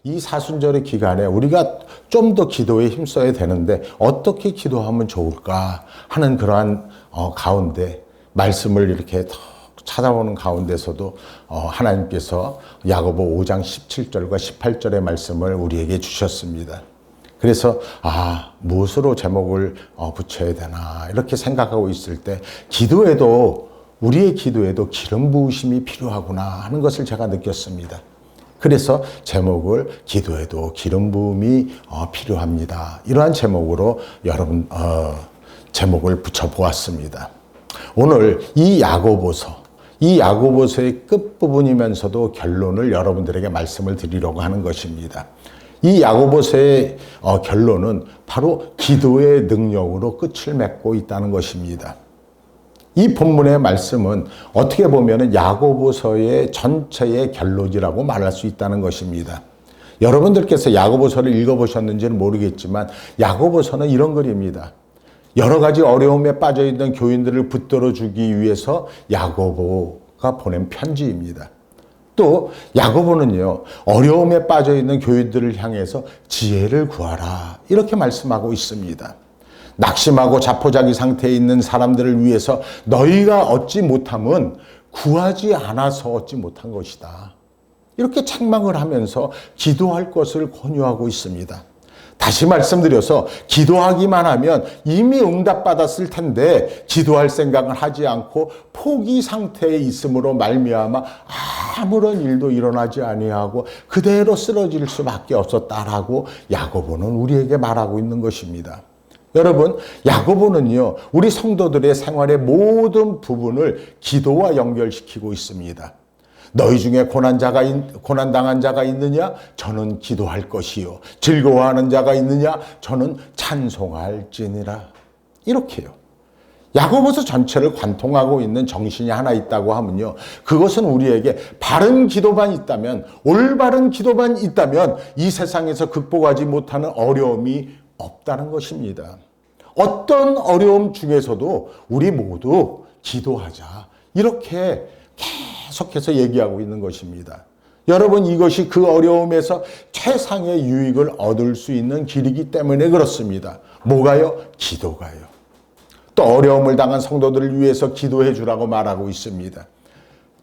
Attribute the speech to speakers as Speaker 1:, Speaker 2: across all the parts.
Speaker 1: 이 사순절의 기간에 우리가 좀 더 기도에 힘써야 되는데 어떻게 기도하면 좋을까 하는 그러한 가운데 말씀을 이렇게 찾아보는 가운데서도 하나님께서 야고보 5장 17절과 18절의 말씀을 우리에게 주셨습니다. 그래서 무엇으로 제목을 붙여야 되나 이렇게 생각하고 있을 때 우리의 기도에도 기름 부으심이 필요하구나 하는 것을 제가 느꼈습니다. 그래서 제목을 기도에도 기름 부음이 필요합니다. 이러한 제목으로 여러분 제목을 붙여보았습니다. 오늘 이 야고보서의 끝부분이면서도 결론을 여러분들에게 말씀을 드리려고 하는 것입니다. 이 야고보서의 결론은 바로 기도의 능력으로 끝을 맺고 있다는 것입니다. 이 본문의 말씀은 어떻게 보면 야고보서의 전체의 결론이라고 말할 수 있다는 것입니다. 여러분들께서 야고보서를 읽어보셨는지는 모르겠지만 야고보서는 이런 글입니다. 여러 가지 어려움에 빠져있는 교인들을 붙들어주기 위해서 야고보가 보낸 편지입니다. 또 야고보는요, 어려움에 빠져있는 교인들을 향해서 지혜를 구하라 이렇게 말씀하고 있습니다. 낙심하고 자포자기 상태에 있는 사람들을 위해서 너희가 얻지 못함은 구하지 않아서 얻지 못한 것이다. 이렇게 책망을 하면서 기도할 것을 권유하고 있습니다. 다시 말씀드려서 기도하기만 하면 이미 응답받았을 텐데 기도할 생각을 하지 않고 포기 상태에 있음으로 말미암아 아무런 일도 일어나지 아니하고 그대로 쓰러질 수밖에 없었다라고 야고보는 우리에게 말하고 있는 것입니다. 여러분, 야고보는요, 우리 성도들의 생활의 모든 부분을 기도와 연결시키고 있습니다. 너희 중에 고난당한 자가 있느냐? 저는 기도할 것이요. 즐거워하는 자가 있느냐? 저는 찬송할지니라. 이렇게요. 야고보서 전체를 관통하고 있는 정신이 하나 있다고 하면요. 그것은 우리에게 바른 기도만 있다면, 올바른 기도만 있다면 이 세상에서 극복하지 못하는 어려움이 없다는 것입니다. 어떤 어려움 중에서도 우리 모두 기도하자. 이렇게 계속해서 얘기하고 있는 것입니다. 여러분, 이것이 그 어려움에서 최상의 유익을 얻을 수 있는 길이기 때문에 그렇습니다. 뭐가요? 기도가요. 또 어려움을 당한 성도들을 위해서 기도해 주라고 말하고 있습니다.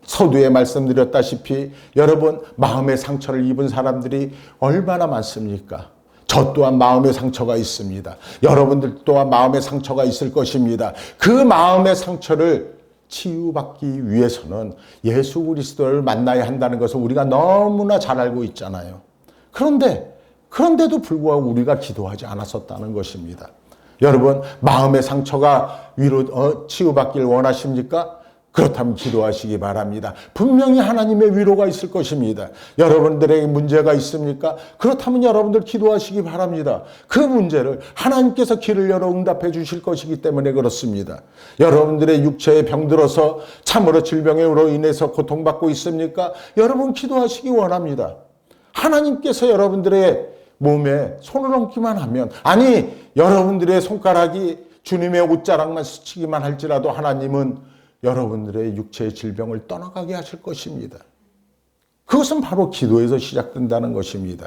Speaker 1: 서두에 말씀드렸다시피 여러분, 마음의 상처를 입은 사람들이 얼마나 많습니까? 저 또한 마음의 상처가 있습니다. 여러분들 또한 마음의 상처가 있을 것입니다. 그 마음의 상처를 치유받기 위해서는 예수 그리스도를 만나야 한다는 것을 우리가 너무나 잘 알고 있잖아요. 그런데도 불구하고 우리가 기도하지 않았었다는 것입니다. 여러분, 마음의 상처가 치유받기를 원하십니까? 그렇다면 기도하시기 바랍니다. 분명히 하나님의 위로가 있을 것입니다. 여러분들에게 문제가 있습니까? 그렇다면 여러분들 기도하시기 바랍니다. 그 문제를 하나님께서 길을 열어 응답해 주실 것이기 때문에 그렇습니다. 여러분들의 육체에 병들어서 참으로 질병으로 인해서 고통받고 있습니까? 여러분 기도하시기 원합니다. 하나님께서 여러분들의 몸에 손을 얹기만 하면, 아니 여러분들의 손가락이 주님의 옷자락만 스치기만 할지라도 하나님은 여러분들의 육체의 질병을 떠나가게 하실 것입니다. 그것은 바로 기도에서 시작된다는 것입니다.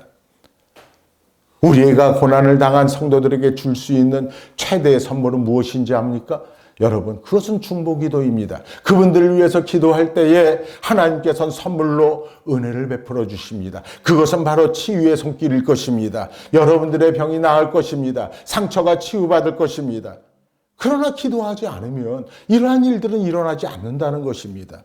Speaker 1: 우리가 고난을 당한 성도들에게 줄 수 있는 최대의 선물은 무엇인지 압니까? 여러분, 그것은 중보기도입니다. 그분들을 위해서 기도할 때에 하나님께서는 선물로 은혜를 베풀어 주십니다. 그것은 바로 치유의 손길일 것입니다. 여러분들의 병이 나을 것입니다. 상처가 치유받을 것입니다. 그러나 기도하지 않으면 이러한 일들은 일어나지 않는다는 것입니다.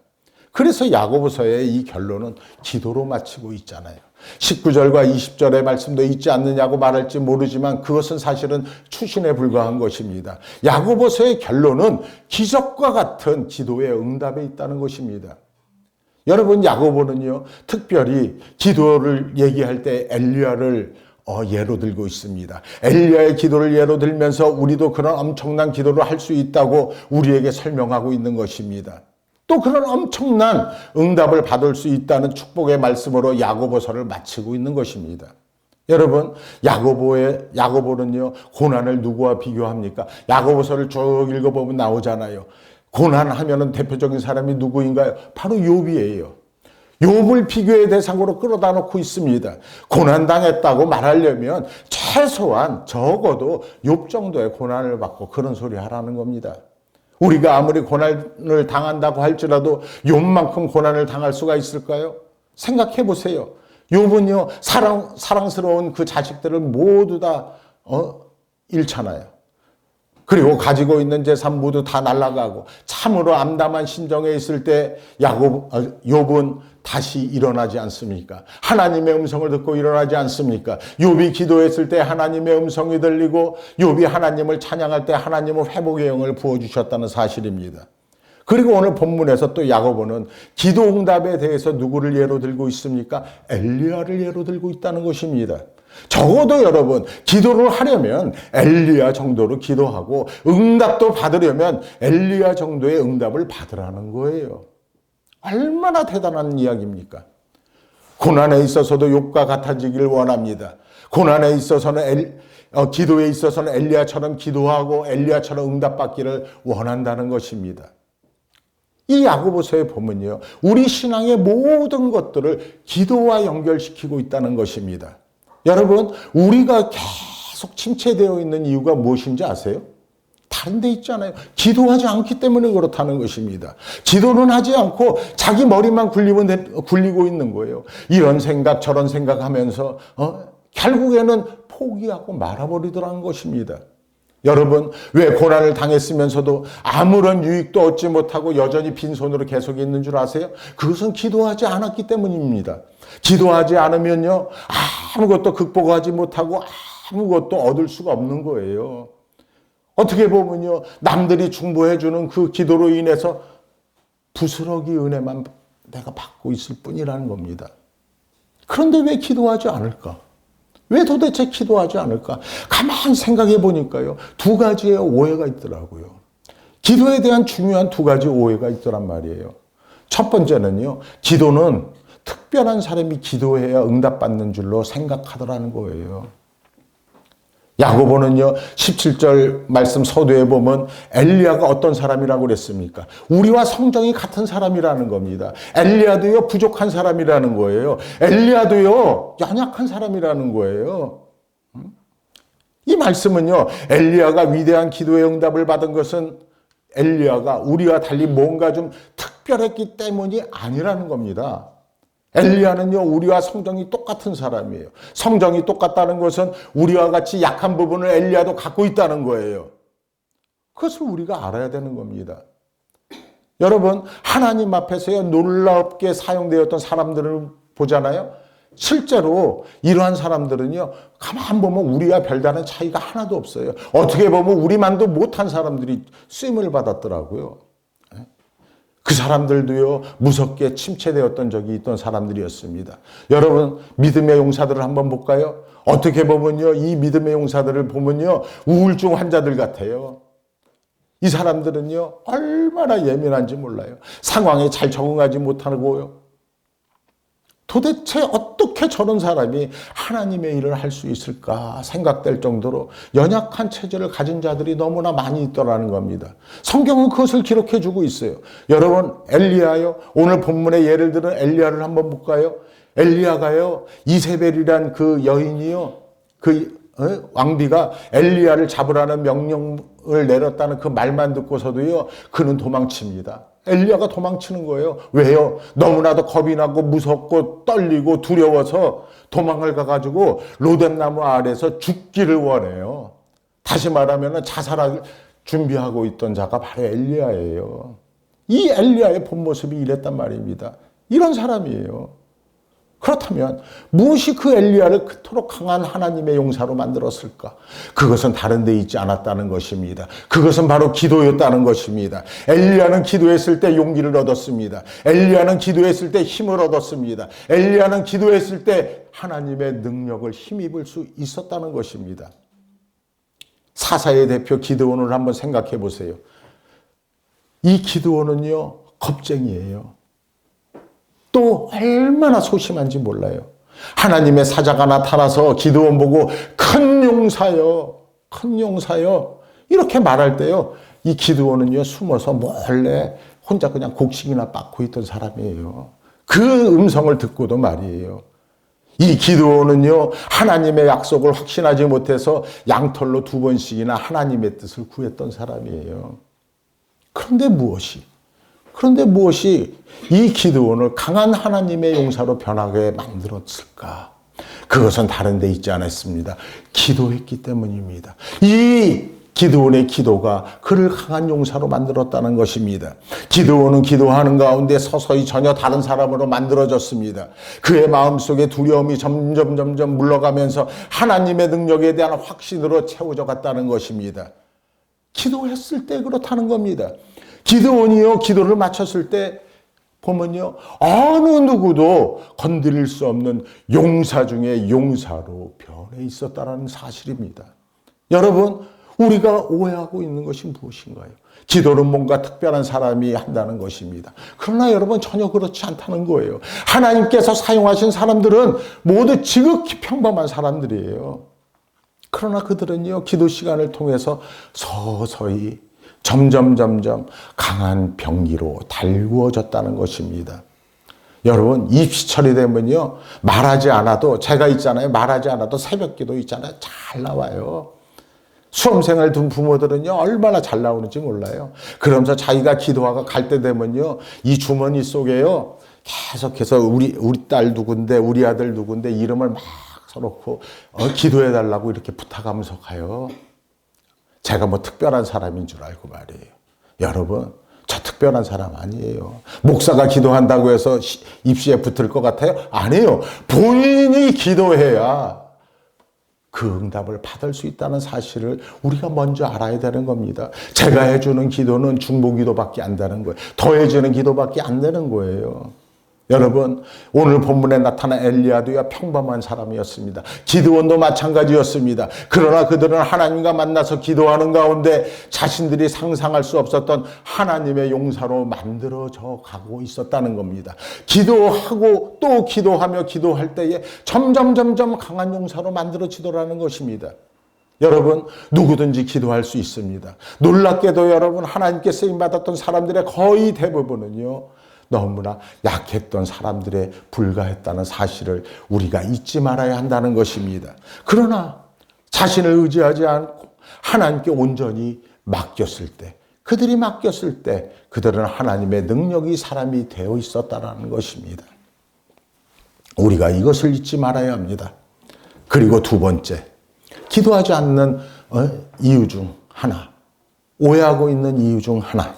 Speaker 1: 그래서 야고보서의 이 결론은 기도로 마치고 있잖아요. 19절과 20절의 말씀도 있지 않느냐고 말할지 모르지만 그것은 사실은 추신에 불과한 것입니다. 야고보서의 결론은 기적과 같은 기도의 응답에 있다는 것입니다. 여러분, 야고보는요, 특별히 기도를 얘기할 때 엘리야를 예로 들고 있습니다. 엘리야의 기도를 예로 들면서 우리도 그런 엄청난 기도를 할 수 있다고 우리에게 설명하고 있는 것입니다. 또 그런 엄청난 응답을 받을 수 있다는 축복의 말씀으로 야고보서를 마치고 있는 것입니다. 여러분, 야고보는요, 고난을 누구와 비교합니까? 야고보서를 쭉 읽어보면 나오잖아요. 고난하면은 대표적인 사람이 누구인가요? 바로 욥이에요. 욥을 비교의 대상으로 끌어다 놓고 있습니다. 고난당했다고 말하려면 최소한 적어도 욥 정도의 고난을 받고 그런 소리 하라는 겁니다. 우리가 아무리 고난을 당한다고 할지라도 욥만큼 고난을 당할 수가 있을까요? 생각해 보세요. 욥은요, 사랑스러운 그 자식들을 모두 다 잃잖아요. 그리고 가지고 있는 재산 모두 다 날아가고 참으로 암담한 심정에 있을 때 욥은 다시 일어나지 않습니까? 하나님의 음성을 듣고 일어나지 않습니까? 욥이 기도했을 때 하나님의 음성이 들리고 욥이 하나님을 찬양할 때 하나님은 회복의 영을 부어주셨다는 사실입니다. 그리고 오늘 본문에서 또 야고보는 기도 응답에 대해서 누구를 예로 들고 있습니까? 엘리야를 예로 들고 있다는 것입니다. 적어도 여러분, 기도를 하려면 엘리야 정도로 기도하고 응답도 받으려면 엘리야 정도의 응답을 받으라는 거예요. 얼마나 대단한 이야기입니까? 고난에 있어서도 욥과 같아지기를 원합니다. 고난에 있어서는 기도에 있어서는 엘리야처럼 기도하고 엘리야처럼 응답받기를 원한다는 것입니다. 이 야고보서에 보면요, 우리 신앙의 모든 것들을 기도와 연결시키고 있다는 것입니다. 여러분, 우리가 계속 침체되어 있는 이유가 무엇인지 아세요? 다른 데 있잖아요. 기도하지 않기 때문에 그렇다는 것입니다. 기도는 하지 않고 자기 머리만 굴리고 있는 거예요. 이런 생각 저런 생각하면서 결국에는 포기하고 말아버리더라는 것입니다. 여러분, 왜 고난을 당했으면서도 아무런 유익도 얻지 못하고 여전히 빈손으로 계속 있는 줄 아세요? 그것은 기도하지 않았기 때문입니다. 기도하지 않으면요, 아무것도 극복하지 못하고 아무것도 얻을 수가 없는 거예요. 어떻게 보면요, 남들이 중보해주는 그 기도로 인해서 부스러기 은혜만 내가 받고 있을 뿐이라는 겁니다. 그런데 왜 기도하지 않을까? 왜 도대체 기도하지 않을까? 가만히 생각해 보니까요, 두 가지의 오해가 있더라고요. 기도에 대한 중요한 두 가지 오해가 있더란 말이에요. 첫 번째는요, 기도는 특별한 사람이 기도해야 응답받는 줄로 생각하더라는 거예요. 야고보는요, 17절 말씀 서두에 보면 엘리야가 어떤 사람이라고 그랬습니까? 우리와 성정이 같은 사람이라는 겁니다. 엘리야도요, 부족한 사람이라는 거예요. 엘리야도요, 연약한 사람이라는 거예요. 이 말씀은요, 엘리야가 위대한 기도의 응답을 받은 것은 엘리야가 우리와 달리 뭔가 좀 특별했기 때문이 아니라는 겁니다. 엘리야는요, 우리와 성정이 똑같은 사람이에요. 성정이 똑같다는 것은 우리와 같이 약한 부분을 엘리야도 갖고 있다는 거예요. 그것을 우리가 알아야 되는 겁니다. 여러분, 하나님 앞에서요, 놀랍게 사용되었던 사람들을 보잖아요. 실제로 이러한 사람들은요, 가만 보면 우리와 별다른 차이가 하나도 없어요. 어떻게 보면 우리만도 못한 사람들이 쓰임을 받았더라고요. 그 사람들도요, 무섭게 침체되었던 적이 있던 사람들이었습니다. 여러분, 믿음의 용사들을 한번 볼까요? 어떻게 보면요, 이 믿음의 용사들을 보면요, 우울증 환자들 같아요. 이 사람들은요, 얼마나 예민한지 몰라요. 상황에 잘 적응하지 못하고요. 도대체 어떻게 저런 사람이 하나님의 일을 할 수 있을까 생각될 정도로 연약한 체질을 가진 자들이 너무나 많이 있더라는 겁니다. 성경은 그것을 기록해 주고 있어요. 여러분, 엘리야요, 오늘 본문의 예를 들어 엘리야를 한번 볼까요? 엘리야가요, 이세벨이란 그 여인이요, 그 왕비가 엘리야를 잡으라는 명령을 내렸다는 그 말만 듣고서도요, 그는 도망칩니다. 엘리야가 도망치는 거예요. 왜요? 너무나도 겁이 나고 무섭고 떨리고 두려워서 도망을 가가지고 로뎀나무 아래서 죽기를 원해요. 다시 말하면 자살을 준비하고 있던 자가 바로 엘리야예요. 이 엘리야의 본 모습이 이랬단 말입니다. 이런 사람이에요. 그렇다면 무엇이 그 엘리야를 그토록 강한 하나님의 용사로 만들었을까? 그것은 다른 데 있지 않았다는 것입니다. 그것은 바로 기도였다는 것입니다. 엘리야는 기도했을 때 용기를 얻었습니다. 엘리야는 기도했을 때 힘을 얻었습니다. 엘리야는 기도했을 때 하나님의 능력을 힘입을 수 있었다는 것입니다. 사사의 대표 기드온을 한번 생각해 보세요. 이 기드온은요, 겁쟁이에요. 또 얼마나 소심한지 몰라요. 하나님의 사자가 나타나서 기드온 보고 큰 용사여, 큰 용사여 이렇게 말할 때요, 이 기드온은요, 숨어서 몰래 혼자 그냥 곡식이나 빻고 있던 사람이에요. 그 음성을 듣고도 말이에요. 이 기드온은요, 하나님의 약속을 확신하지 못해서 양털로 2번씩이나 하나님의 뜻을 구했던 사람이에요. 그런데 무엇이 이 기드온을 강한 하나님의 용사로 변하게 만들었을까? 그것은 다른 데 있지 않았습니다. 기도했기 때문입니다. 이 기드온의 기도가 그를 강한 용사로 만들었다는 것입니다. 기드온은 기도하는 가운데 서서히 전혀 다른 사람으로 만들어졌습니다. 그의 마음속에 두려움이 점점 물러가면서 하나님의 능력에 대한 확신으로 채워져 갔다는 것입니다. 기도했을 때 그렇다는 겁니다. 기드온이요, 기도를 마쳤을 때 보면요, 어느 누구도 건드릴 수 없는 용사 중에 용사로 변해 있었다는 사실입니다. 여러분, 우리가 오해하고 있는 것이 무엇인가요? 기도는 뭔가 특별한 사람이 한다는 것입니다. 그러나 여러분, 전혀 그렇지 않다는 거예요. 하나님께서 사용하신 사람들은 모두 지극히 평범한 사람들이에요. 그러나 그들은요, 기도 시간을 통해서 서서히 점점 강한 병기로 달구어졌다는 것입니다. 여러분, 입시철이 되면요, 말하지 않아도, 제가 있잖아요, 말하지 않아도 새벽기도 있잖아요, 잘 나와요. 수험생을 둔 부모들은요, 얼마나 잘 나오는지 몰라요. 그러면서 자기가 기도하고 갈 때 되면요, 이 주머니 속에요, 계속해서 우리 딸 누군데, 우리 아들 누군데 이름을 막 써놓고 기도해달라고 이렇게 부탁하면서 가요. 제가 뭐 특별한 사람인 줄 알고 말이에요. 여러분, 저 특별한 사람 아니에요. 목사가 기도한다고 해서 입시에 붙을 것 같아요? 아니에요. 본인이 기도해야 그 응답을 받을 수 있다는 사실을 우리가 먼저 알아야 되는 겁니다. 제가 해주는 기도는 중보기도밖에 안 되는 거예요. 더해주는 기도밖에 안 되는 거예요. 여러분, 오늘 본문에 나타난 엘리야도야 평범한 사람이었습니다. 기드온도 마찬가지였습니다. 그러나 그들은 하나님과 만나서 기도하는 가운데 자신들이 상상할 수 없었던 하나님의 용사로 만들어져 가고 있었다는 겁니다. 기도하고 또 기도하며 기도할 때에 점점 강한 용사로 만들어지더라는 것입니다. 여러분, 누구든지 기도할 수 있습니다. 놀랍게도 여러분, 하나님께 쓰임받았던 사람들의 거의 대부분은요, 너무나 약했던 사람들에 불과했다는 사실을 우리가 잊지 말아야 한다는 것입니다. 그러나 자신을 의지하지 않고 하나님께 온전히 맡겼을 때, 그들이 맡겼을 때 그들은 하나님의 능력이 사람이 되어 있었다는 것입니다. 우리가 이것을 잊지 말아야 합니다. 그리고 두 번째, 기도하지 않는 이유 중 하나, 오해하고 있는 이유 중 하나,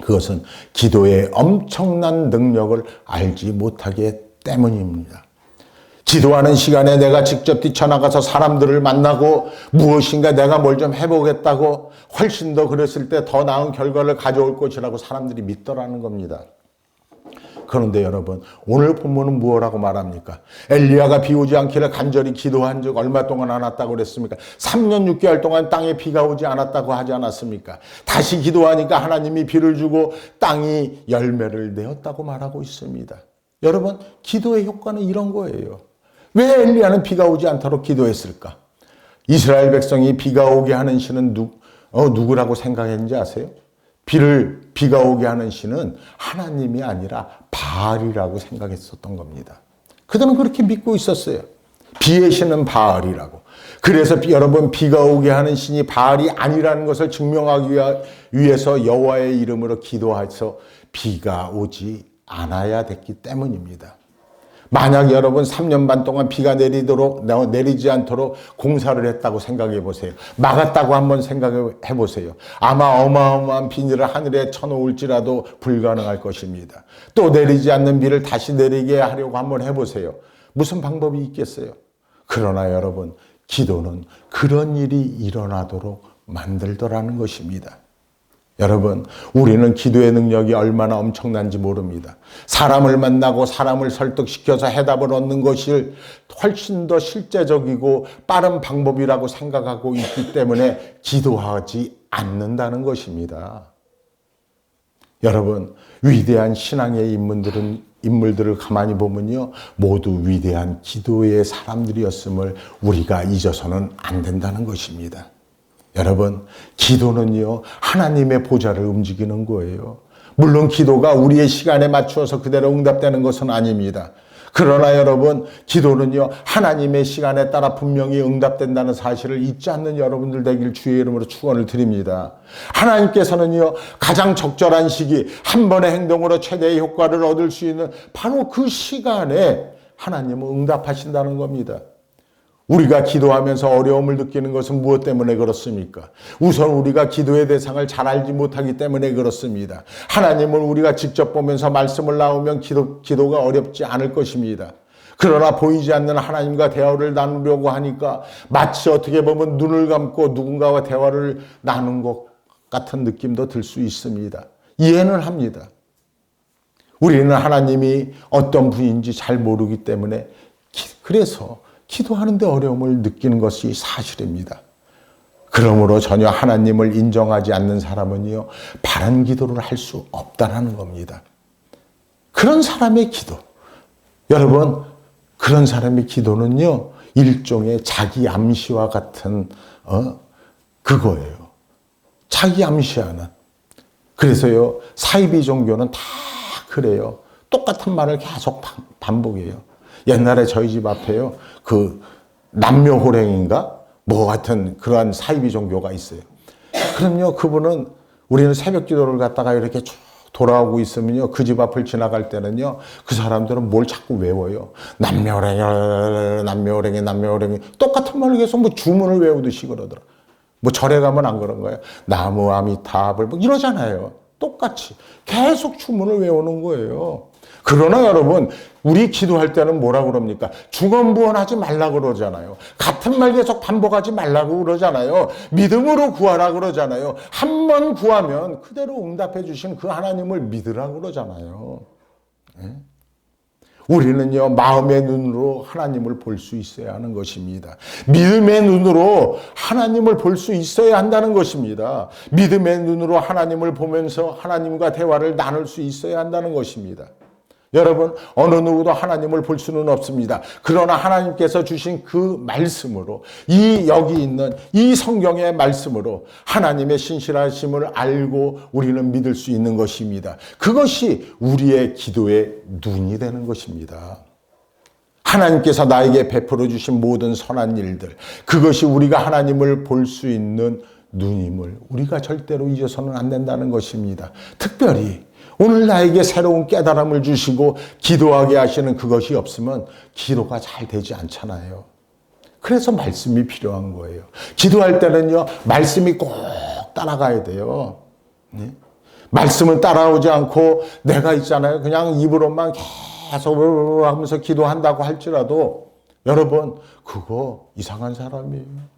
Speaker 1: 그것은 기도의 엄청난 능력을 알지 못하기 때문입니다. 기도하는 시간에 내가 직접 뛰쳐나가서 사람들을 만나고 무엇인가 내가 뭘 좀 해보겠다고 훨씬 더 그랬을 때 더 나은 결과를 가져올 것이라고 사람들이 믿더라는 겁니다. 그런데 여러분, 오늘 본문은 무엇라고 말합니까? 엘리야가 비 오지 않기를 간절히 기도한 적 얼마 동안 안 왔다고 그랬습니까? 3년 6개월 동안 땅에 비가 오지 않았다고 하지 않았습니까? 다시 기도하니까 하나님이 비를 주고 땅이 열매를 내었다고 말하고 있습니다. 여러분, 기도의 효과는 이런 거예요. 왜 엘리야는 비가 오지 않도록 기도했을까? 이스라엘 백성이 비가 오게 하는 신은 누구라고 생각했는지 아세요? 비가 오게 하는 신은 하나님이 아니라 바알이라고 생각했었던 겁니다. 그들은 그렇게 믿고 있었어요. 비의 신은 바알이라고. 그래서 여러분, 비가 오게 하는 신이 바알이 아니라는 것을 증명하기 위해서 여호와의 이름으로 기도해서 비가 오지 않아야 됐기 때문입니다. 만약 여러분 3년 반 동안 비가 내리지 않도록 공사를 했다고 생각해 보세요. 막았다고 한번 생각해 보세요. 아마 어마어마한 비닐을 하늘에 쳐놓을지라도 불가능할 것입니다. 또 내리지 않는 비를 다시 내리게 하려고 한번 해보세요. 무슨 방법이 있겠어요? 그러나 여러분, 기도는 그런 일이 일어나도록 만들더라는 것입니다. 여러분, 우리는 기도의 능력이 얼마나 엄청난지 모릅니다. 사람을 만나고 사람을 설득시켜서 해답을 얻는 것이 훨씬 더 실제적이고 빠른 방법이라고 생각하고 있기 때문에 기도하지 않는다는 것입니다. 여러분, 위대한 신앙의 인물들을 가만히 보면요, 모두 위대한 기도의 사람들이었음을 우리가 잊어서는 안 된다는 것입니다. 여러분, 기도는요, 하나님의 보좌를 움직이는 거예요. 물론 기도가 우리의 시간에 맞추어서 그대로 응답되는 것은 아닙니다. 그러나 여러분, 기도는요, 하나님의 시간에 따라 분명히 응답된다는 사실을 잊지 않는 여러분들 되길 주의 이름으로 축원을 드립니다. 하나님께서는요, 가장 적절한 시기, 한 번의 행동으로 최대의 효과를 얻을 수 있는 바로 그 시간에 하나님은 응답하신다는 겁니다. 우리가 기도하면서 어려움을 느끼는 것은 무엇 때문에 그렇습니까? 우선 우리가 기도의 대상을 잘 알지 못하기 때문에 그렇습니다. 하나님을 우리가 직접 보면서 말씀을 나오면 기도가 어렵지 않을 것입니다. 그러나 보이지 않는 하나님과 대화를 나누려고 하니까 마치 어떻게 보면 눈을 감고 누군가와 대화를 나눈 것 같은 느낌도 들 수 있습니다. 이해는 합니다. 우리는 하나님이 어떤 분인지 잘 모르기 때문에 그래서 기도하는데 어려움을 느끼는 것이 사실입니다. 그러므로 전혀 하나님을 인정하지 않는 사람은요, 바른 기도를 할 수 없다는 겁니다. 그런 사람의 기도, 여러분, 그런 사람의 기도는요, 일종의 자기 암시와 같은 그거예요. 자기 암시하는. 그래서요, 사이비 종교는 다 그래요. 똑같은 말을 계속 반복해요. 옛날에 저희 집 앞에요, 그 남묘호랭인가 뭐 같은 그러한 사이비 종교가 있어요. 그럼요, 그분은 우리는 새벽 기도를 갖다가 이렇게 쭉 돌아오고 있으면요, 그 집 앞을 지나갈 때는요, 그 사람들은 뭘 자꾸 외워요. 남묘호랭이, 남묘호랭이, 남묘호랭이. 똑같은 말을 계속 뭐 주문을 외우듯이 그러더라. 뭐 절에 가면 안 그런 거예요. 나무 아미타불 뭐 이러잖아요. 똑같이 계속 주문을 외우는 거예요. 그러나 여러분, 우리 기도할 때는 뭐라 그럽니까? 중언부언하지 말라 그러잖아요. 같은 말 계속 반복하지 말라고 그러잖아요. 믿음으로 구하라 그러잖아요. 한 번 구하면 그대로 응답해 주신 그 하나님을 믿으라 그러잖아요. 네? 우리는요, 마음의 눈으로 하나님을 볼 수 있어야 하는 것입니다. 믿음의 눈으로 하나님을 볼 수 있어야 한다는 것입니다. 믿음의 눈으로 하나님을 보면서 하나님과 대화를 나눌 수 있어야 한다는 것입니다. 여러분, 어느 누구도 하나님을 볼 수는 없습니다. 그러나 하나님께서 주신 그 말씀으로, 여기 있는 이 성경의 말씀으로 하나님의 신실하심을 알고 우리는 믿을 수 있는 것입니다. 그것이 우리의 기도의 눈이 되는 것입니다. 하나님께서 나에게 베풀어 주신 모든 선한 일들, 그것이 우리가 하나님을 볼 수 있는 눈임을 우리가 절대로 잊어서는 안 된다는 것입니다. 특별히 오늘 나에게 새로운 깨달음을 주시고 기도하게 하시는 그것이 없으면 기도가 잘 되지 않잖아요. 그래서 말씀이 필요한 거예요. 기도할 때는요, 말씀이 꼭 따라가야 돼요. 네? 말씀을 따라오지 않고 내가 있잖아요, 그냥 입으로만 계속 하면서 기도한다고 할지라도 여러분, 그거 이상한 사람이에요.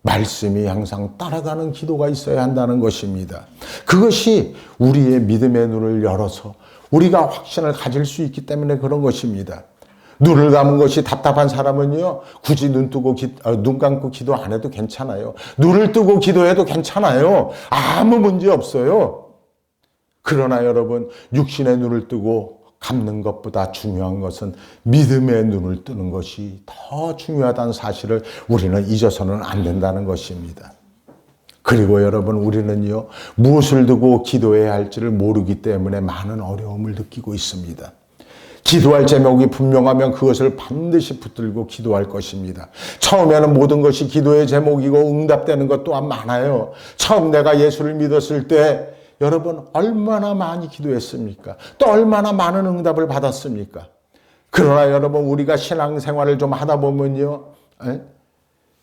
Speaker 1: 말씀이 항상 따라가는 기도가 있어야 한다는 것입니다. 그것이 우리의 믿음의 눈을 열어서 우리가 확신을 가질 수 있기 때문에 그런 것입니다. 눈을 감은 것이 답답한 사람은요, 굳이 눈 감고 기도 안 해도 괜찮아요. 눈을 뜨고 기도해도 괜찮아요. 아무 문제 없어요. 그러나 여러분, 육신의 눈을 뜨고 감는 것보다 중요한 것은 믿음의 눈을 뜨는 것이 더 중요하다는 사실을 우리는 잊어서는 안 된다는 것입니다. 그리고 여러분, 우리는요, 무엇을 두고 기도해야 할지를 모르기 때문에 많은 어려움을 느끼고 있습니다. 기도할 제목이 분명하면 그것을 반드시 붙들고 기도할 것입니다. 처음에는 모든 것이 기도의 제목이고 응답되는 것 또한 많아요. 처음 내가 예수를 믿었을 때 여러분, 얼마나 많이 기도했습니까? 또 얼마나 많은 응답을 받았습니까? 그러나 여러분, 우리가 신앙생활을 좀 하다 보면요,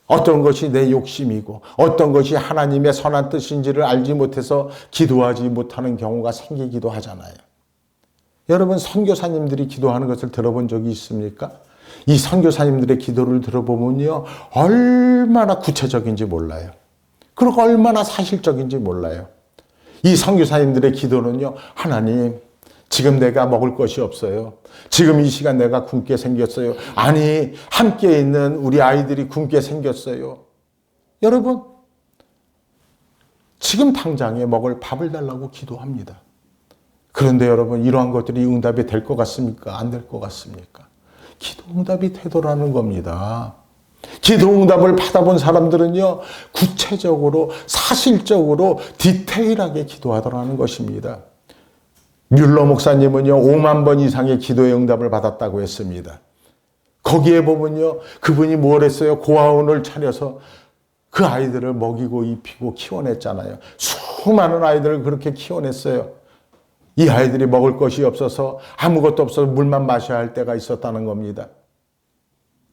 Speaker 1: 어떤 것이 내 욕심이고 어떤 것이 하나님의 선한 뜻인지를 알지 못해서 기도하지 못하는 경우가 생기기도 하잖아요. 여러분, 선교사님들이 기도하는 것을 들어본 적이 있습니까? 이 선교사님들의 기도를 들어보면요, 얼마나 구체적인지 몰라요. 그리고 얼마나 사실적인지 몰라요. 이 선교사님들의 기도는요, 하나님, 지금 내가 먹을 것이 없어요. 지금 이 시간 내가 굶게 생겼어요. 아니, 함께 있는 우리 아이들이 굶게 생겼어요. 여러분, 지금 당장에 먹을 밥을 달라고 기도합니다. 그런데 여러분, 이러한 것들이 응답이 될 것 같습니까? 안 될 것 같습니까? 기도 응답이 되더라는 겁니다. 기도 응답을 받아본 사람들은요, 구체적으로, 사실적으로, 디테일하게 기도하더라는 것입니다. 뮬러 목사님은요, 5만 번 이상의 기도의 응답을 받았다고 했습니다. 거기에 보면요, 그분이 뭘 했어요? 고아원을 차려서 그 아이들을 먹이고 입히고 키워냈잖아요. 수많은 아이들을 그렇게 키워냈어요. 이 아이들이 먹을 것이 없어서 아무것도 없어서 물만 마셔야 할 때가 있었다는 겁니다.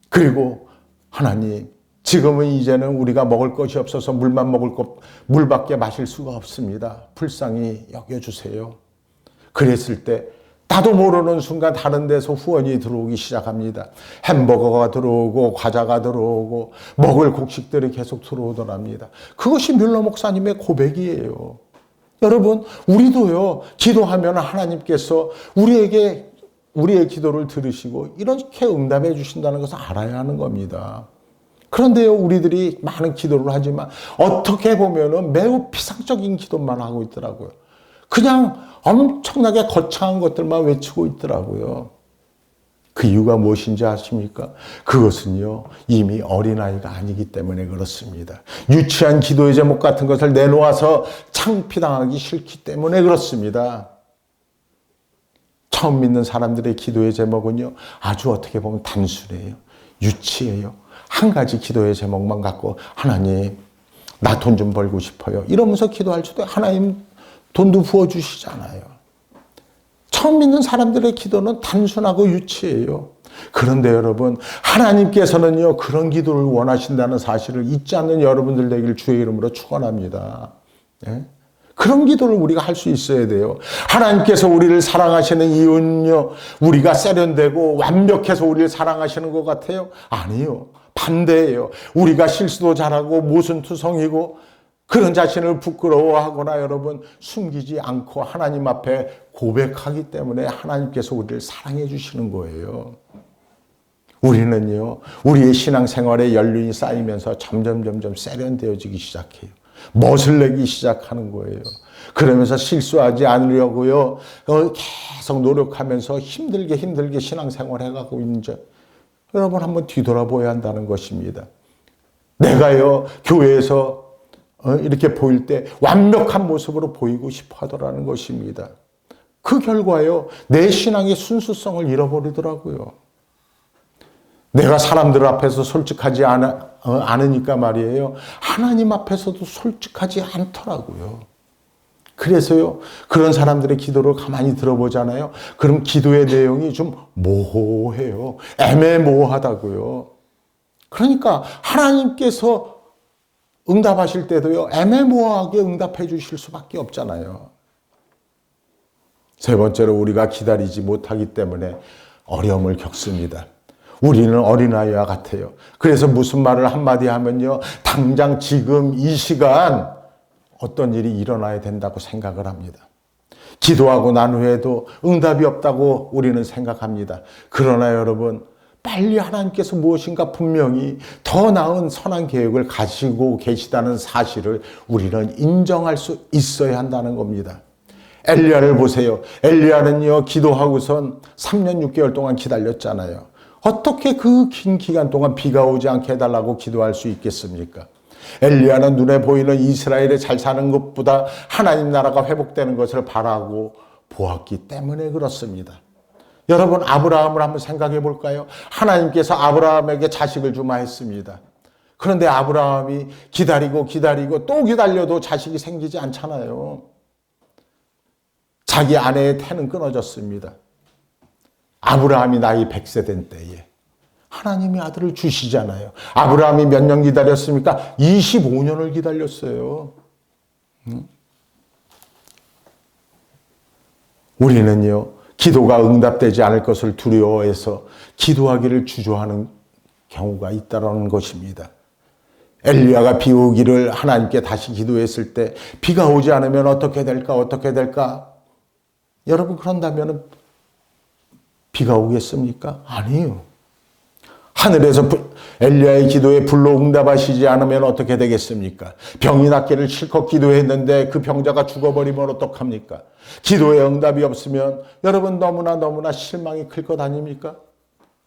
Speaker 1: 그리고 하나님, 지금은 이제는 우리가 먹을 것이 없어서 물밖에 마실 수가 없습니다. 불쌍히 여겨주세요. 그랬을 때 나도 모르는 순간 다른 데서 후원이 들어오기 시작합니다. 햄버거가 들어오고 과자가 들어오고 먹을 곡식들이 계속 들어오더랍니다. 그것이 뮬러 목사님의 고백이에요. 여러분, 우리도요, 기도하면 하나님께서 우리의 기도를 들으시고 이렇게 응답해 주신다는 것을 알아야 하는 겁니다. 그런데요, 우리들이 많은 기도를 하지만 어떻게 보면은 매우 피상적인 기도만 하고 있더라고요. 그냥 엄청나게 거창한 것들만 외치고 있더라고요. 그 이유가 무엇인지 아십니까? 그것은요, 이미 어린아이가 아니기 때문에 그렇습니다. 유치한 기도의 제목 같은 것을 내놓아서 창피당하기 싫기 때문에 그렇습니다. 처음 믿는 사람들의 기도의 제목은요, 아주 어떻게 보면 단순해요. 유치해요. 한 가지 기도의 제목만 갖고, 하나님, 나 돈 좀 벌고 싶어요. 이러면서 기도할 수도, 하나님 돈도 부어주시잖아요. 처음 믿는 사람들의 기도는 단순하고 유치해요. 그런데 여러분, 하나님께서는요, 그런 기도를 원하신다는 사실을 잊지 않는 여러분들 되길 주의 이름으로 축원합니다. 예? 그런 기도를 우리가 할 수 있어야 돼요. 하나님께서 우리를 사랑하시는 이유는요, 우리가 세련되고 완벽해서 우리를 사랑하시는 것 같아요? 아니요. 반대예요. 우리가 실수도 잘하고 모순투성이고 그런 자신을 부끄러워하거나 여러분 숨기지 않고 하나님 앞에 고백하기 때문에 하나님께서 우리를 사랑해 주시는 거예요. 우리는요, 우리의 신앙생활에 연륜이 쌓이면서 점점 세련되어지기 시작해요. 멋을 내기 시작하는 거예요. 그러면서 실수하지 않으려고요, 계속 노력하면서 힘들게 신앙생활 해가고 있는 저 여러분 한번 뒤돌아보아야 한다는 것입니다. 내가요, 교회에서 이렇게 보일 때 완벽한 모습으로 보이고 싶어 하더라는 것입니다. 그 결과요, 내 신앙의 순수성을 잃어버리더라고요. 내가 사람들 앞에서 솔직하지 않으니까 말이에요, 하나님 앞에서도 솔직하지 않더라고요. 그래서요, 그런 사람들의 기도를 가만히 들어보잖아요. 그럼 기도의 내용이 좀 모호해요. 애매모호하다고요. 그러니까 하나님께서 응답하실 때도요, 애매모호하게 응답해 주실 수밖에 없잖아요. 세 번째로, 우리가 기다리지 못하기 때문에 어려움을 겪습니다. 우리는 어린아이와 같아요. 그래서 무슨 말을 한마디 하면요, 당장 지금 이 시간 어떤 일이 일어나야 된다고 생각을 합니다. 기도하고 난 후에도 응답이 없다고 우리는 생각합니다. 그러나 여러분, 빨리 하나님께서 무엇인가 분명히 더 나은 선한 계획을 가지고 계시다는 사실을 우리는 인정할 수 있어야 한다는 겁니다. 엘리야를 보세요. 엘리야는요, 기도하고선 3년 6개월 동안 기다렸잖아요. 어떻게 그 긴 기간 동안 비가 오지 않게 해달라고 기도할 수 있겠습니까? 엘리야는 눈에 보이는 이스라엘에 잘 사는 것보다 하나님 나라가 회복되는 것을 바라고 보았기 때문에 그렇습니다. 여러분, 아브라함을 한번 생각해 볼까요? 하나님께서 아브라함에게 자식을 주마 했습니다. 그런데 아브라함이 기다리고 또 기다려도 자식이 생기지 않잖아요. 자기 아내의 태는 끊어졌습니다. 아브라함이 나이 100세 된 때에 하나님이 아들을 주시잖아요. 아브라함이 몇 년 기다렸습니까? 25년을 기다렸어요. 우리는요, 기도가 응답되지 않을 것을 두려워해서 기도하기를 주저하는 경우가 있다는 것입니다. 엘리야가 비 오기를 하나님께 다시 기도했을 때 비가 오지 않으면 어떻게 될까? 여러분, 그런다면 비가 오겠습니까? 아니에요. 하늘에서 엘리야의 기도에 불로 응답하시지 않으면 어떻게 되겠습니까? 병이 낫기를 실컷 기도했는데 그 병자가 죽어버리면 어떡합니까? 기도에 응답이 없으면 여러분 너무나 실망이 클 것 아닙니까?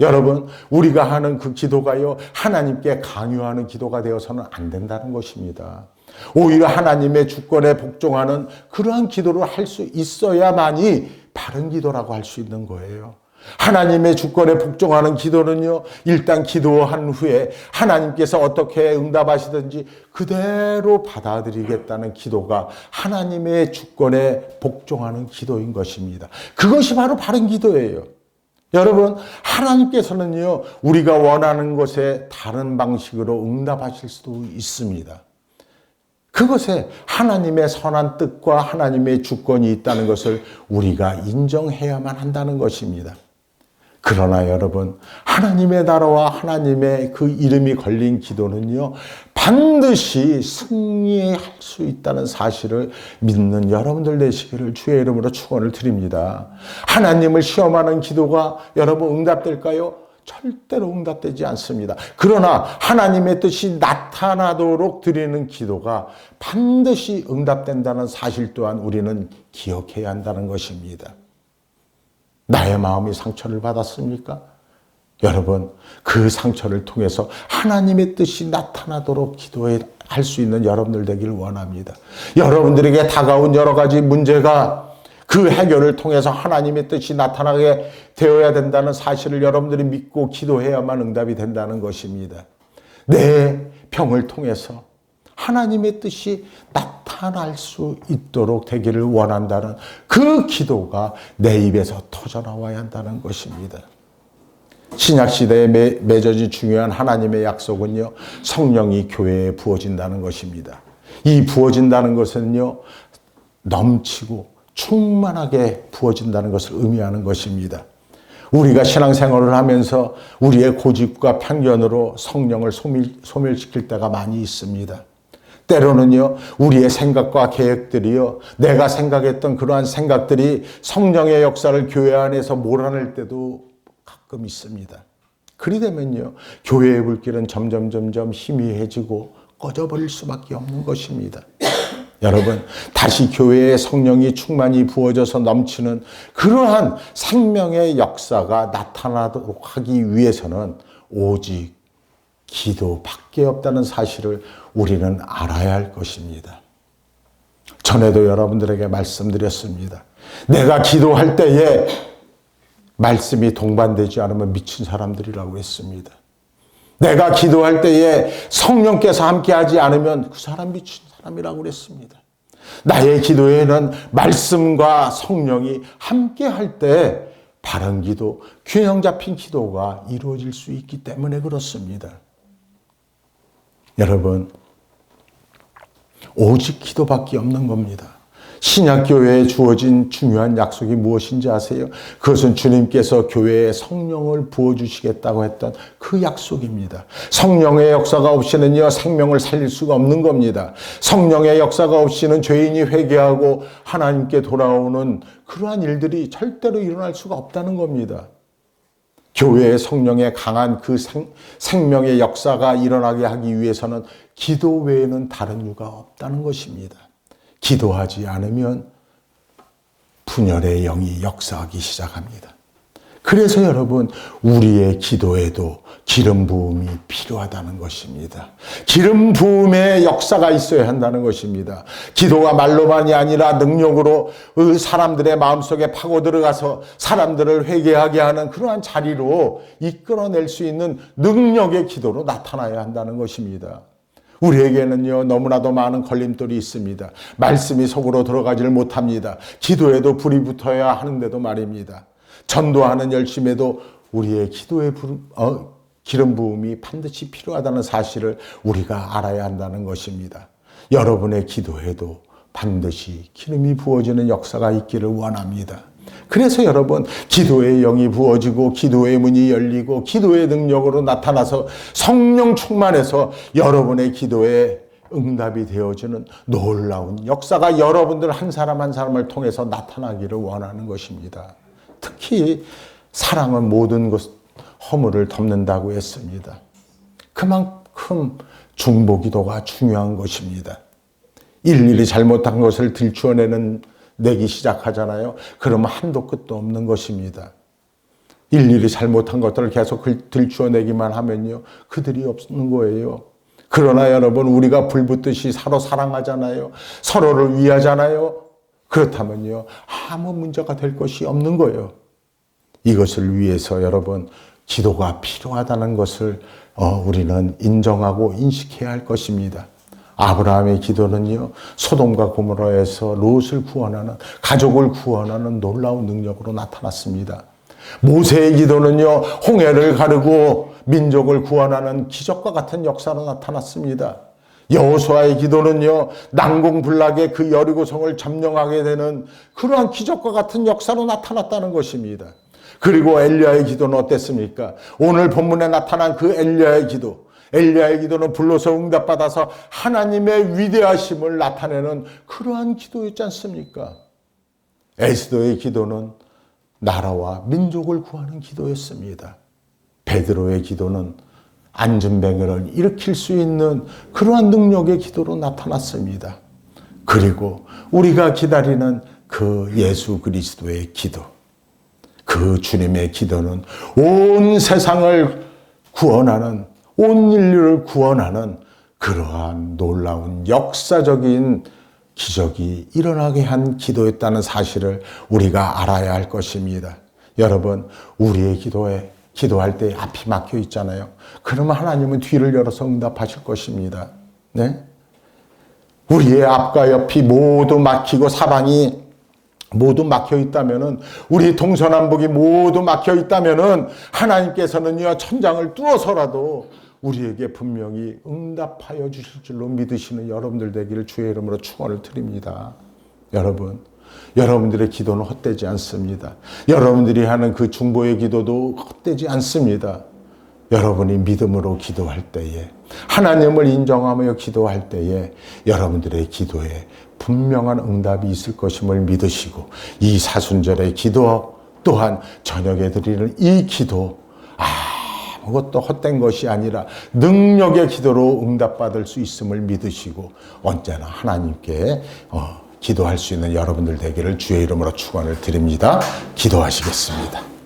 Speaker 1: 여러분, 우리가 하는 그 기도가요, 하나님께 강요하는 기도가 되어서는 안 된다는 것입니다. 오히려 하나님의 주권에 복종하는 그러한 기도를 할 수 있어야만이 바른 기도라고 할 수 있는 거예요. 하나님의 주권에 복종하는 기도는요, 일단 기도한 후에 하나님께서 어떻게 응답하시든지 그대로 받아들이겠다는 기도가 하나님의 주권에 복종하는 기도인 것입니다. 그것이 바로 바른 기도예요. 여러분, 하나님께서는요, 우리가 원하는 것에 다른 방식으로 응답하실 수도 있습니다. 그것에 하나님의 선한 뜻과 하나님의 주권이 있다는 것을 우리가 인정해야만 한다는 것입니다. 그러나 여러분, 하나님의 나라와 하나님의 그 이름이 걸린 기도는요, 반드시 승리할 수 있다는 사실을 믿는 여러분들 되시기를 주의 이름으로 축원을 드립니다. 하나님을 시험하는 기도가 여러분 응답될까요? 절대로 응답되지 않습니다. 그러나 하나님의 뜻이 나타나도록 드리는 기도가 반드시 응답된다는 사실 또한 우리는 기억해야 한다는 것입니다. 나의 마음이 상처를 받았습니까? 여러분, 그 상처를 통해서 하나님의 뜻이 나타나도록 기도할 수 있는 여러분들 되기를 원합니다. 여러분들에게 다가온 여러 가지 문제가 그 해결을 통해서 하나님의 뜻이 나타나게 되어야 된다는 사실을 여러분들이 믿고 기도해야만 응답이 된다는 것입니다. 내 병을 통해서 하나님의 뜻이 나타날 수 있도록 되기를 원한다는 그 기도가 내 입에서 터져나와야 한다는 것입니다. 신약시대에 맺어진 중요한 하나님의 약속은요, 성령이 교회에 부어진다는 것입니다. 이 부어진다는 것은요, 넘치고 충만하게 부어진다는 것을 의미하는 것입니다. 우리가 신앙생활을 하면서 우리의 고집과 편견으로 성령을 소멸시킬 때가 많이 있습니다. 때로는요, 우리의 생각과 계획들이요, 내가 생각했던 그러한 생각들이 성령의 역사를 교회 안에서 몰아낼 때도 가끔 있습니다. 그리 되면요, 교회의 불길은 점점 희미해지고 꺼져버릴 수밖에 없는 것입니다. 여러분, 다시 교회에 성령이 충만히 부어져서 넘치는 그러한 생명의 역사가 나타나도록 하기 위해서는 오직 기도밖에 없다는 사실을 우리는 알아야 할 것입니다. 전에도 여러분들에게 말씀드렸습니다. 내가 기도할 때에 말씀이 동반되지 않으면 미친 사람들이라고 했습니다. 내가 기도할 때에 성령께서 함께하지 않으면 그 사람 미친 사람이라고 그랬습니다. 나의 기도에는 말씀과 성령이 함께할 때 바른 기도, 균형 잡힌 기도가 이루어질 수 있기 때문에 그렇습니다. 여러분, 오직 기도밖에 없는 겁니다. 신약교회에 주어진 중요한 약속이 무엇인지 아세요? 그것은 주님께서 교회에 성령을 부어주시겠다고 했던 그 약속입니다. 성령의 역사가 없이는요, 생명을 살릴 수가 없는 겁니다. 성령의 역사가 없이는 죄인이 회개하고 하나님께 돌아오는 그러한 일들이 절대로 일어날 수가 없다는 겁니다. 교회의 성령의 강한 그 생명의 역사가 일어나게 하기 위해서는 기도 외에는 다른 이유가 없다는 것입니다. 기도하지 않으면 분열의 영이 역사하기 시작합니다. 그래서 여러분, 우리의 기도에도 기름 부음이 필요하다는 것입니다. 기름 부음의 역사가 있어야 한다는 것입니다. 기도가 말로만이 아니라 능력으로 사람들의 마음속에 파고 들어가서 사람들을 회개하게 하는 그러한 자리로 이끌어낼 수 있는 능력의 기도로 나타나야 한다는 것입니다. 우리에게는요, 너무나도 많은 걸림돌이 있습니다. 말씀이 속으로 들어가지를 못합니다. 기도에도 불이 붙어야 하는데도 말입니다. 전도하는 열심에도 우리의 기도의 기름 부음이 반드시 필요하다는 사실을 우리가 알아야 한다는 것입니다. 여러분의 기도에도 반드시 기름이 부어지는 역사가 있기를 원합니다. 그래서 여러분, 기도의 영이 부어지고 기도의 문이 열리고 기도의 능력으로 나타나서 성령 충만해서 여러분의 기도에 응답이 되어지는 놀라운 역사가 여러분들 한 사람 한 사람을 통해서 나타나기를 원하는 것입니다. 특히 사랑은 모든 허물을 덮는다고 했습니다. 그만큼 중보기도가 중요한 것입니다. 일일이 잘못한 것을 내기 시작하잖아요. 그러면 한도 끝도 없는 것입니다. 일일이 잘못한 것들을 계속 들추어내기만 하면요, 그들이 없는 거예요. 그러나 여러분, 우리가 불붙듯이 서로 사랑하잖아요. 서로를 위하잖아요. 그렇다면요, 아무 문제가 될 것이 없는 거예요. 이것을 위해서 여러분, 기도가 필요하다는 것을 우리는 인정하고 인식해야 할 것입니다. 아브라함의 기도는요, 소돔과 고모라에서 롯을 구원하는, 가족을 구원하는 놀라운 능력으로 나타났습니다. 모세의 기도는요, 홍해를 가르고 민족을 구원하는 기적과 같은 역사로 나타났습니다. 여호수아의 기도는요, 난공불락의 그 여리고성을 점령하게 되는 그러한 기적과 같은 역사로 나타났다는 것입니다. 그리고 엘리야의 기도는 어땠습니까? 오늘 본문에 나타난 그 엘리야의 기도는 불로서 응답받아서 하나님의 위대하심을 나타내는 그러한 기도였지 않습니까? 에스더의 기도는 나라와 민족을 구하는 기도였습니다. 베드로의 기도는 안전병을 일으킬 수 있는 그러한 능력의 기도로 나타났습니다. 그리고 우리가 기다리는 그 예수 그리스도의 기도, 그 주님의 기도는 온 세상을 구원하는, 온 인류를 구원하는 그러한 놀라운 역사적인 기적이 일어나게 한 기도였다는 사실을 우리가 알아야 할 것입니다. 여러분, 우리의 기도할 때 앞이 막혀 있잖아요. 그러면 하나님은 뒤를 열어서 응답하실 것입니다. 네? 우리의 앞과 옆이 모두 막히고 사방이 모두 막혀 있다면은, 우리 동서남북이 모두 막혀 있다면은 하나님께서는요, 천장을 뚫어서라도 우리에게 분명히 응답하여 주실 줄로 믿으시는 여러분들 되기를 주의 이름으로 축원을 드립니다. 여러분, 여러분들의 기도는 헛되지 않습니다. 여러분들이 하는 그 중보의 기도도 헛되지 않습니다. 여러분이 믿음으로 기도할 때에, 하나님을 인정하며 기도할 때에 여러분들의 기도에 분명한 응답이 있을 것임을 믿으시고, 이 사순절의 기도 또한 저녁에 드리는 이 기도, 아무것도 헛된 것이 아니라 능력의 기도로 응답받을 수 있음을 믿으시고 언제나 하나님께 기도할 수 있는 여러분들 되기를 주의 이름으로 축원을 드립니다. 기도하시겠습니다.